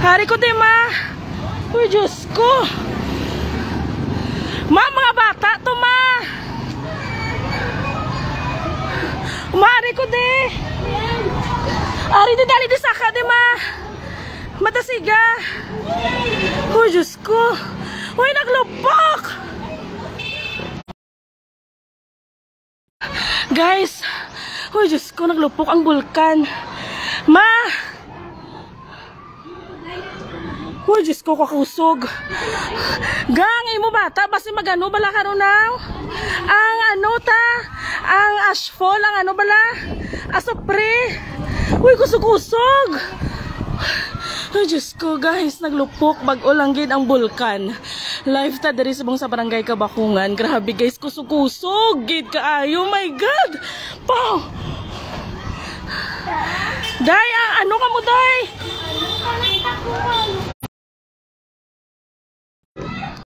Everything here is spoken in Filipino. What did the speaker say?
Hari ko din, ma. Uy, Diyos ko. Ma, mga bata to, ma. Umari ko din. Ari di dali di saka di, ma. Matasiga. Uy, Diyos ko. Uy, naglupok. Guys. Uy, Diyos ko, naglupok ang bulkan. Ma. Uy, Diyos ko, kakusog. Gangay mo bata, basi magano bala ka now? Ang ano ta? Ang ashfall, ang ano bala? Asopre. Uy, kusog-kusog. Ay, Diyos ko, guys, naglupok, bag-ulanggid ang bulkan. Live ta diri sa barangay Kabakungan. Grabe, guys, kusog-kusog. Gid kaayo, my God. Pow. Day, ano ka mo, day?